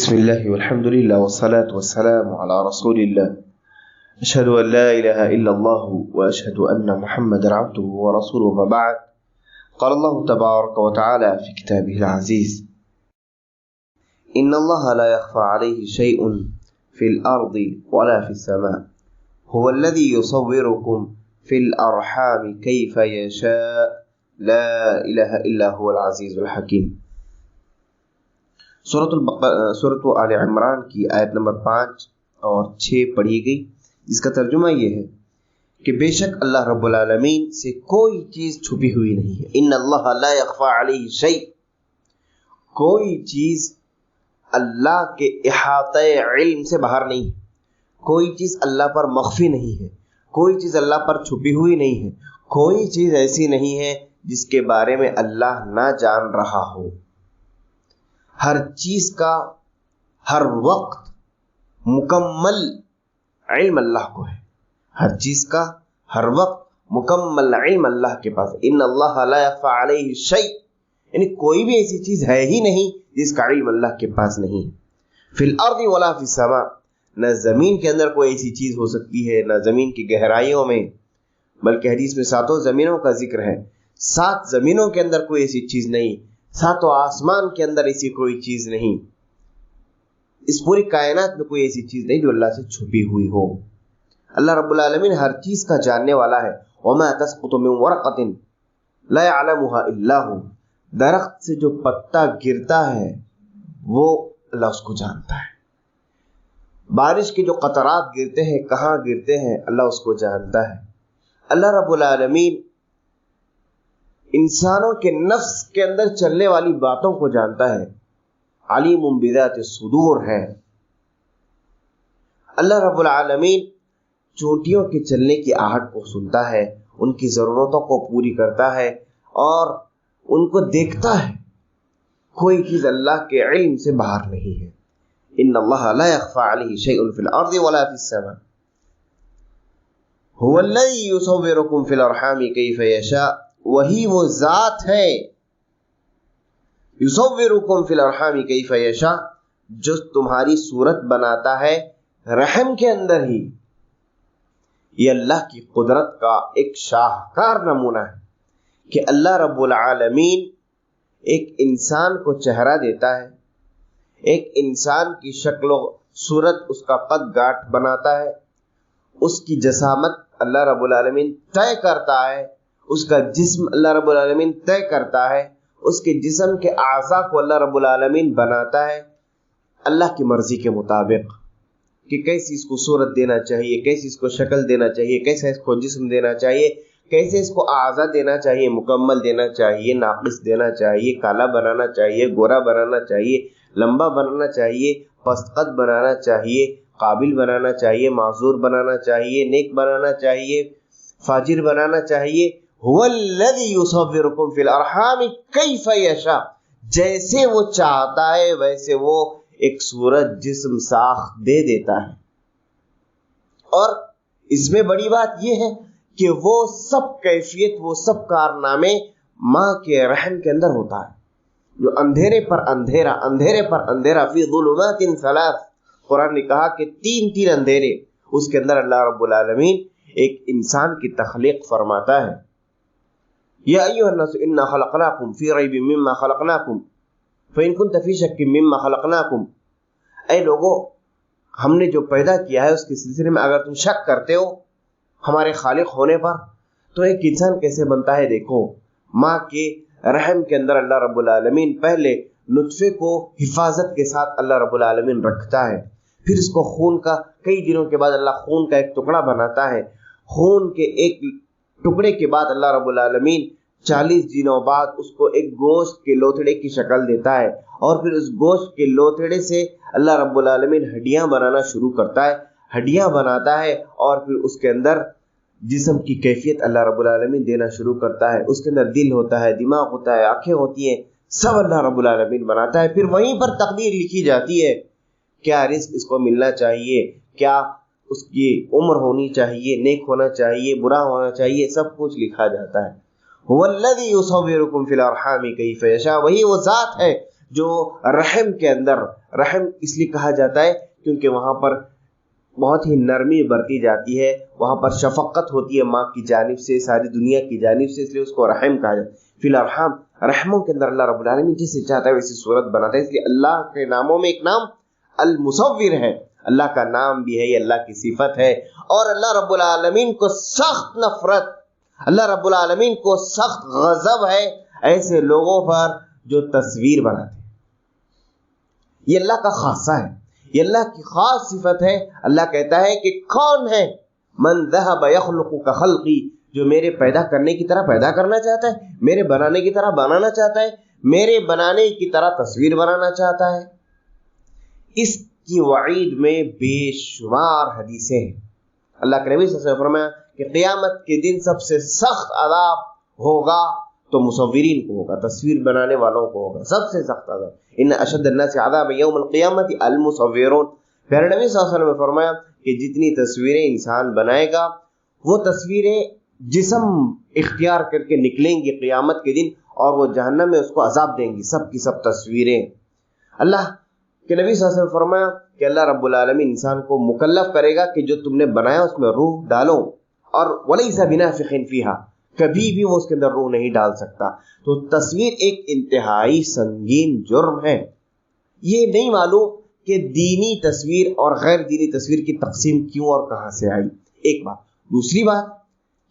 بسم الله والحمد لله والصلاة والسلام على رسول الله أشهد أن لا إله إلا الله وأشهد أن محمدا عبده ورسوله ما بعد قال الله تبارك وتعالى في كتابه العزيز إن الله لا يخفى عليه شيء في الأرض ولا في السماء هو الذي يصوركم في الأرحام كيف يشاء لا إله إلا هو العزيز الحكيم۔ سورۃ آل عمران کی آیت نمبر 5 اور 6 پڑھی گئی، جس کا ترجمہ یہ ہے کہ بے شک اللہ رب العالمین سے کوئی چیز چھپی ہوئی نہیں ہے۔ ان اللہ لا یخفی علیہ شیء، کوئی چیز اللہ کے احاطہ علم سے باہر نہیں ہے، کوئی چیز اللہ پر مخفی نہیں ہے، کوئی چیز اللہ پر چھپی ہوئی نہیں ہے، کوئی چیز ایسی نہیں ہے جس کے بارے میں اللہ نہ جان رہا ہو۔ ہر چیز کا ہر وقت مکمل علم اللہ کو ہے، ہر چیز کا ہر وقت مکمل علم اللہ کے پاس ہے۔ ان اللہ لا یخفی علیہ شیء، یعنی کوئی بھی ایسی چیز ہے ہی نہیں جس کا علم اللہ کے پاس نہیں ہے۔ فی الارض ولا فی السماء، نہ زمین کے اندر کوئی ایسی چیز ہو سکتی ہے، نہ زمین کی گہرائیوں میں، بلکہ حدیث میں 7 زمینوں کا ذکر ہے۔ 7 زمینوں کے اندر کوئی ایسی چیز نہیں، 7 آسمان کے اندر ایسی کوئی چیز نہیں، اس پوری کائنات میں کوئی ایسی چیز نہیں جو اللہ سے چھپی ہوئی ہو۔ اللہ رب العالمین ہر چیز کا جاننے والا ہے۔ وما تسقط من ورقۃ لا يعلمها الا هو، درخت سے جو پتا گرتا ہے وہ اللہ اس کو جانتا ہے۔ بارش کے جو قطرات گرتے ہیں کہاں گرتے ہیں اللہ اس کو جانتا ہے۔ اللہ رب العالمین انسانوں کے نفس کے اندر چلنے والی باتوں کو جانتا ہے، علیم بذات الصدور ہے۔ اللہ رب العالمین چونٹیوں کے چلنے کی آہٹ کو سنتا ہے، ان کی ضرورتوں کو پوری کرتا ہے اور ان کو دیکھتا ہے۔ کوئی چیز اللہ کے علم سے باہر نہیں ہے۔ ان اللہ لا يخفى علیہ شیء فی الارض ولا فی السماء هو الذی یصورکم فی الارحام کیف یشاء، وہی وہ ذات ہے، یصورکم فی الارحام کیف یشاء، جو تمہاری صورت بناتا ہے رحم کے اندر ہی۔ یہ اللہ کی قدرت کا ایک شاہکار نمونہ ہے کہ اللہ رب العالمین ایک انسان کو چہرہ دیتا ہے، ایک انسان کی شکل و صورت، اس کا قد گاٹھ بناتا ہے، اس کی جسامت اللہ رب العالمین طے کرتا ہے، اس کا جسم اللہ رب العالمین طے کرتا ہے، اس کے جسم کے اعضاء کو اللہ رب العالمین بناتا ہے اللہ کی مرضی کے مطابق کہ کیسی اس کو صورت دینا چاہیے، کیسی اس کو شکل دینا چاہیے، کیسے اس کو جسم دینا چاہیے، کیسے اس کو اعضاء دینا چاہیے، مکمل دینا چاہیے، ناقص دینا چاہیے، کالا بنانا چاہیے، گورا بنانا چاہیے، لمبا بنانا چاہیے، پست قد بنانا چاہیے، قابل بنانا چاہیے، معذور بنانا چاہیے، نیک بنانا چاہیے، فاجر بنانا چاہیے۔ هو الذی یصورکم فی الارحام کیف یشاء، جیسے وہ چاہتا ہے ویسے وہ ایک صورت جسم ساخت دے دیتا ہے۔ اور اس میں بڑی بات یہ ہے کہ وہ سب کیفیت، وہ سب کارنامے ماں کے رحم کے اندر ہوتا ہے، جو اندھیرے پر اندھیرا، اندھیرے پر اندھیرا، فی ظلمات ثلاث، قرآن نے کہا کہ 3 اندھیرے، اس کے اندر اللہ رب العالمین ایک انسان کی تخلیق فرماتا ہے۔ یا ایھا الناس انا خلقناکم فی ریب مما خلقناکم فإن كنت فی شک مما خلقناکم، اے لوگو ہم نے جو پیدا کیا ہے اس کے سلسلے میں اگر تم شک کرتے ہو ہمارے خالق ہونے پر، تو ایک انسان کیسے بنتا ہے؟ دیکھو، ماں کے رحم کے اندر اللہ رب العالمین پہلے نطفے کو حفاظت کے ساتھ اللہ رب العالمین رکھتا ہے، پھر اس کو خون کا، کئی دنوں کے بعد اللہ خون کا ایک ٹکڑا بناتا ہے، خون کے ایک ٹکڑے کے بعد اللہ رب العالمین 40 دنوں بعد اس کو ایک گوشت کے لوتھڑے کی شکل دیتا ہے، اور پھر اس گوشت کے لوتھڑے سے اللہ رب العالمین ہڈیاں بنانا شروع کرتا ہے، ہڈیاں بناتا ہے، اور پھر اس کے اندر جسم کی کیفیت اللہ رب العالمین دینا شروع کرتا ہے۔ اس کے اندر دل ہوتا ہے، دماغ ہوتا ہے، آنکھیں ہوتی ہیں، سب اللہ رب العالمین بناتا ہے۔ پھر وہیں پر تقدیر لکھی جاتی ہے، کیا رزق اس کو ملنا چاہیے، کیا اس کی عمر ہونی چاہیے، نیک ہونا چاہیے، برا ہونا چاہیے، سب کچھ لکھا جاتا ہے۔ هو الذی یصورکم فی الارحام کیف یشاء، وہی وہ ذات ہے جو رحم کے اندر، رحم اس لیے کہا جاتا ہے کیونکہ وہاں پر بہت ہی نرمی برتی جاتی ہے، وہاں پر شفقت ہوتی ہے ماں کی جانب سے، ساری دنیا کی جانب سے، اس لیے اس کو رحم کہا جاتا ہے۔ فی الارحام، رحموں کے اندر اللہ رب العالمین جسے چاہتا ہے ویسی صورت بناتا ہے، اس لیے اللہ کے ناموں میں ایک نام المصور ہے، اللہ کا نام بھی ہے، یہ اللہ کی صفت ہے۔ اور اللہ رب العالمین کو سخت نفرت، اللہ رب العالمین کو سخت غضب ہے ایسے لوگوں پر جو تصویر بناتے ہیں۔ یہ اللہ کا خاصہ ہے، یہ اللہ کی خاص صفت ہے۔ اللہ کہتا ہے کہ کون ہے من ذهب يخلق كخلقی، جو میرے پیدا کرنے کی طرح پیدا کرنا چاہتا ہے، میرے بنانے کی طرح بنانا چاہتا ہے، میرے بنانے کی طرح تصویر بنانا چاہتا ہے۔ اس کی وعید میں بے شمار حدیثیں ہیں۔ اللہ کے نبی صلی اللہ علیہ وسلم نے فرمایا کہ قیامت کے دن سب سے سخت عذاب ہوگا تو مصورین کو ہوگا، تصویر بنانے والوں کو ہوگا، سب سے سخت عذاب۔ ان اشد الناس عذاب یوم القیامت المصورون۔ پیارے نبی صلی اللہ علیہ وسلم نے فرمایا کہ جتنی تصویریں انسان بنائے گا وہ تصویریں جسم اختیار کر کے نکلیں گی قیامت کے دن، اور وہ جہنم میں اس کو عذاب دیں گی، سب کی سب تصویریں۔ اللہ کہ نبی صلی اللہ علیہ وسلم نے فرمایا کہ اللہ رب العالمین انسان کو مکلف کرے گا کہ جو تم نے بنایا اس میں روح ڈالو، اور وَلَيْسَ بِنَافِخٍ فِيهَا، کبھی بھی وہ اس کے اندر روح نہیں ڈال سکتا۔ تو تصویر ایک انتہائی سنگین جرم ہے۔ یہ نہیں معلوم کہ دینی تصویر اور غیر دینی تصویر کی تقسیم کیوں اور کہاں سے آئی، ایک بات۔ دوسری بات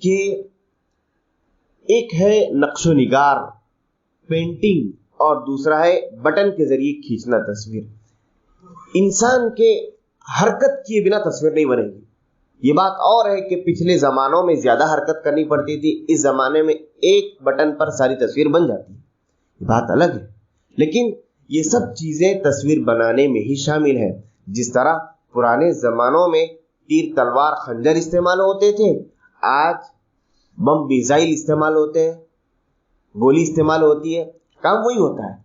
کہ ایک ہے نقش و نگار، پینٹنگ، اور دوسرا ہے بٹن کے ذریعے کھینچنا تصویر۔ انسان کے حرکت کیے بنا تصویر نہیں بنے گی۔ یہ بات اور ہے کہ پچھلے زمانوں میں زیادہ حرکت کرنی پڑتی تھی، اس زمانے میں ایک بٹن پر ساری تصویر بن جاتی ہے، یہ بات الگ ہے۔ لیکن یہ سب چیزیں تصویر بنانے میں ہی شامل ہیں۔ جس طرح پرانے زمانوں میں تیر، تلوار، خنجر استعمال ہوتے تھے، آج بم، میزائل استعمال ہوتے ہیں، گولی استعمال ہوتی ہے، کام وہی ہوتا ہے۔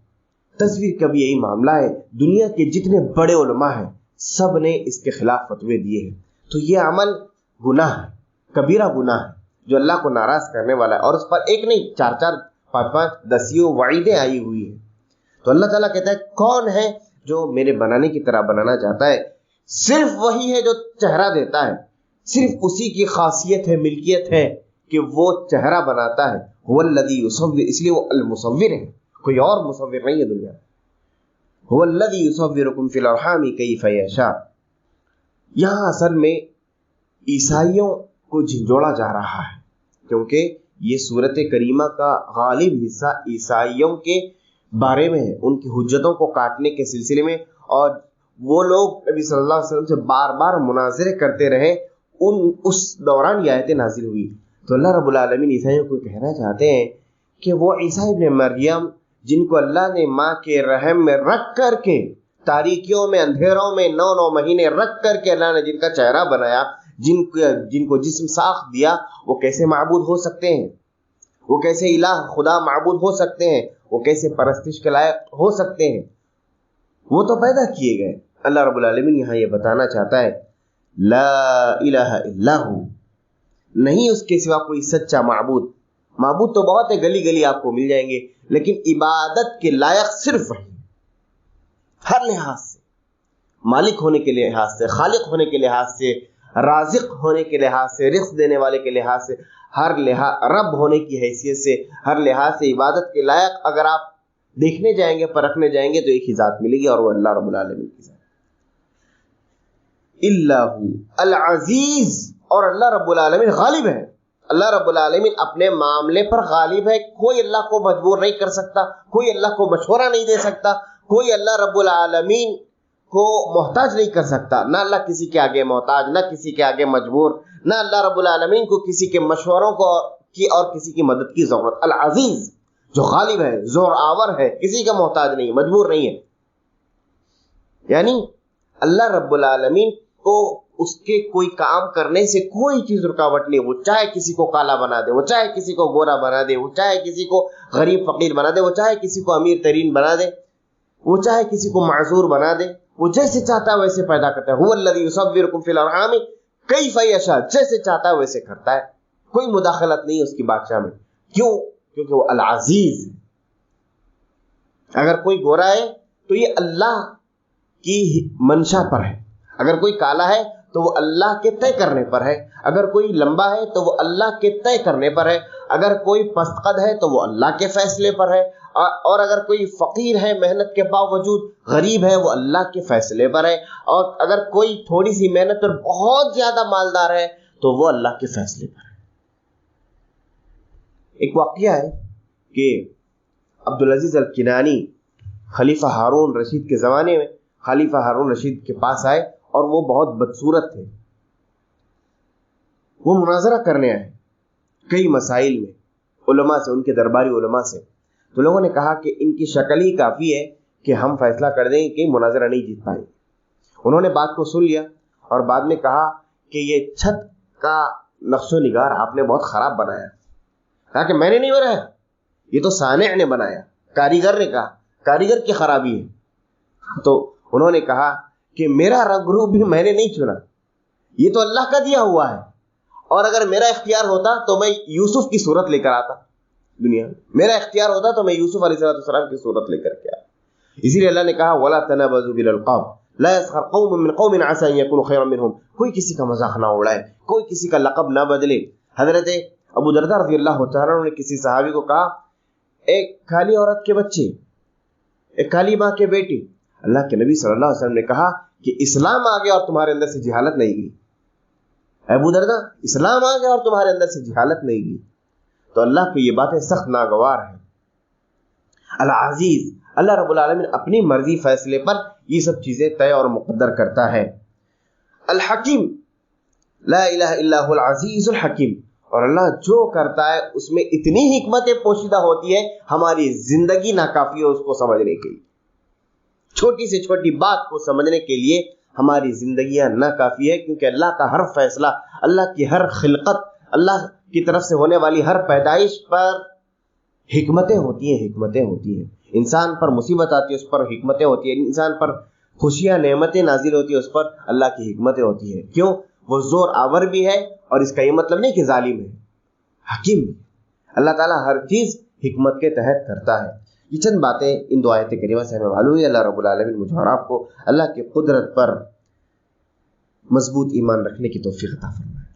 تصویر کا بھی یہی معاملہ ہے۔ دنیا کے جتنے بڑے علماء ہیں سب نے اس کے خلاف فتوے دیے ہیں۔ تو یہ عمل گناہ ہے، کبیرہ گناہ ہے جو اللہ کو ناراض کرنے والا ہے، اور اس پر ایک نہیں، 4 4 5 5 10 وعیدیں آئی ہوئی ہیں۔ تو اللہ تعالیٰ کہتا ہے کون ہے جو میرے بنانے کی طرح بنانا چاہتا ہے؟ صرف وہی ہے جو چہرہ دیتا ہے، صرف اسی کی خاصیت ہے، ملکیت ہے کہ وہ چہرہ بناتا ہے۔ هو الذی یصور، اس لیے وہ المصور ہے، کوئی اور مصور نہیں ہے دنیا میں۔ هو الذی یصورکم فی الارحام کیف یشاء۔ یہاں اصل میں عیسائیوں کو جھنجھوڑا جا رہا ہے، کیونکہ یہ سورت کریمہ کا غالب حصہ عیسائیوں کے بارے میں ہے، ان کی حجتوں کو کاٹنے کے سلسلے میں، اور وہ لوگ نبی صلی اللہ علیہ وسلم سے بار بار مناظرے کرتے رہے، اس دوران یہ آیتیں نازل ہوئی۔ تو اللہ رب العالمین عیسائیوں کو کہنا چاہتے ہیں کہ وہ عیسیٰ ابن مریم جن کو اللہ نے ماں کے رحم میں رکھ کر کے، تاریکیوں میں، اندھیروں میں 9 مہینے رکھ کر کے اللہ نے جن کا چہرہ بنایا، جن کو جسم ساخت دیا، وہ کیسے معبود ہو سکتے ہیں؟ وہ کیسے الہ، خدا، معبود ہو سکتے ہیں؟ وہ کیسے پرستش کے لائق ہو سکتے ہیں؟ وہ تو پیدا کیے گئے۔ اللہ رب العالمین یہاں یہ بتانا چاہتا ہے لا الہ الا ہو، نہیں اس کے سوا کوئی سچا معبود۔ معبود تو بہت ہے، گلی گلی آپ کو مل جائیں گے، لیکن عبادت کے لائق صرف وہی، ہر لحاظ سے، مالک ہونے کے لحاظ سے، خالق ہونے کے لحاظ سے، رازق ہونے کے لحاظ سے، رزق دینے والے کے لحاظ سے، ہر لحاظ، رب ہونے کی حیثیت سے، ہر لحاظ سے عبادت کے لائق اگر آپ دیکھنے جائیں گے، پرکھنے جائیں گے، تو ایک ہی ذات ملے گی، اور وہ اللہ رب العالمین کی ذات۔ اللہ العزیز، اور اللہ رب العالمین غالب ہے۔ اللہ رب العالمین اپنے معاملے پر غالب ہے، کوئی اللہ کو مجبور نہیں کر سکتا، کوئی اللہ کو مشورہ نہیں دے سکتا، کوئی اللہ رب العالمین کو محتاج نہیں کر سکتا، نہ اللہ کسی کے آگے محتاج، نہ کسی کے آگے مجبور، نہ اللہ رب العالمین کو کسی کے مشوروں کی اور کسی کی مدد کی ضرورت۔ العزیز جو غالب ہے، زور آور ہے، کسی کا محتاج نہیں، مجبور نہیں ہے۔ یعنی اللہ رب العالمین کو اس کے کوئی کام کرنے سے کوئی چیز رکاوٹ نہیں، وہ چاہے کسی کو کالا بنا دے، وہ چاہے کسی کو گورا بنا دے، وہ چاہے کسی کو غریب فقیر بنا دے، وہ چاہے کسی کو امیر ترین بنا دے، وہ چاہے کسی کو معذور بنا دے، وہ جیسے چاہتا ہے ویسے پیدا کرتا ہے۔ هو الذی یصورکم فی الارحام کیف یشاء، جیسے چاہتا ہے ویسے کرتا ہے، کوئی مداخلت نہیں اس کی بادشاہ میں۔ کیوں؟ کیونکہ وہ العزیز ہے۔ اگر کوئی گورا ہے تو یہ اللہ کی منشا پر ہے، اگر کوئی کالا ہے تو وہ اللہ کے طے کرنے پر ہے، اگر کوئی لمبا ہے تو وہ اللہ کے طے کرنے پر ہے، اگر کوئی پست قد ہے تو وہ اللہ کے فیصلے پر ہے، اور اگر کوئی فقیر ہے محنت کے باوجود غریب ہے وہ اللہ کے فیصلے پر ہے، اور اگر کوئی تھوڑی سی محنت پر بہت زیادہ مالدار ہے تو وہ اللہ کے فیصلے پر ہے۔ ایک واقعہ ہے کہ عبدالعزیز الکنانی خلیفہ ہارون رشید کے زمانے میں خلیفہ ہارون رشید کے پاس آئے اور وہ بہت بدصورت تھے، وہ مناظرہ کرنے آئے کئی مسائل میں علماء سے، ان کے درباری علماء سے۔ تو لوگوں نے کہا کہ ان کی شکل ہی کافی ہے کہ ہم فیصلہ کر دیں کہ مناظرہ نہیں جیت پائیں۔ انہوں نے بات کو سن لیا اور بعد میں کہا کہ یہ چھت کا نقش و نگار آپ نے بہت خراب بنایا۔ کہا کہ میں نے نہیں بنایا، یہ تو صانع نے بنایا، کاریگر نے کہا، کاریگر کی خرابی ہے۔ تو انہوں نے کہا کہ میرا رنگ روپ بھی میں نے نہیں چنا، یہ تو اللہ کا دیا ہوا ہے، اور اگر میرا اختیار ہوتا تو میں یوسف کی صورت لے کر آتا دنیا میں، میرا اختیار ہوتا تو میں یوسف علیہ السلام کی صورت لے کر کے آتا۔ اسی لیے اللہ نے کہا وَلَا تَنَابَزُوا بِالْأَلْقَابِ لَا يَسْخَرْ قَوْمٌ مِّنْ قَوْمٍ عَسَىٰ أَن يَكُونُوا خَيْرًا مِّنْهُمْ، کوئی کسی کا مذاق نہ اڑائے، کوئی کسی کا لقب نہ بدلے۔ حضرت ابو درداء رضی اللہ تعالیٰ عنہ نے کسی صحابی کو کہا ایک کالی عورت کے بچے، ایک کالی ماں کے بیٹی، اللہ کے نبی صلی اللہ علیہ وسلم نے کہا کہ اسلام آ گیا اور تمہارے اندر سے جہالت نہیں گئی۔ ابو درداء، اسلام آ گیا اور تمہارے اندر سے جہالت نہیں گئی۔ تو اللہ کو یہ باتیں سخت ناگوار ہیں۔ العزیز، اللہ رب العالمین اپنی مرضی فیصلے پر یہ سب چیزیں طے اور مقدر کرتا ہے۔ الحکیم، لا الہ الا هو العزیز الحکیم، اور اللہ جو کرتا ہے اس میں اتنی حکمتیں پوشیدہ ہوتی ہے ہماری زندگی ناکافی ہے اس کو سمجھنے کے لیے، چھوٹی سے چھوٹی بات کو سمجھنے کے لیے ہماری زندگیاں ناکافی ہے، کیونکہ اللہ کا ہر فیصلہ، اللہ کی ہر خلقت، اللہ کی طرف سے ہونے والی ہر پیدائش پر حکمتیں ہوتی ہیں، حکمتیں ہوتی ہیں۔ انسان پر مصیبت آتی ہے اس پر حکمتیں ہوتی ہیں، انسان پر خوشیاں نعمتیں نازل ہوتی ہیں اس پر اللہ کی حکمتیں ہوتی ہیں۔ کیوں؟ وہ زور آور بھی ہے، اور اس کا یہ مطلب نہیں کہ ظالم ہے، حکیم ہے۔ اللہ تعالیٰ ہر چیز حکمت کے تحت کرتا ہے۔ یہ چند باتیں ان دو آیت کریمہ سے ہمیں معلوم ہے۔ اللہ رب العالمین مجھے اور آپ کو اللہ کی قدرت پر مضبوط ایمان رکھنے کی توفیق عطا فرمائے۔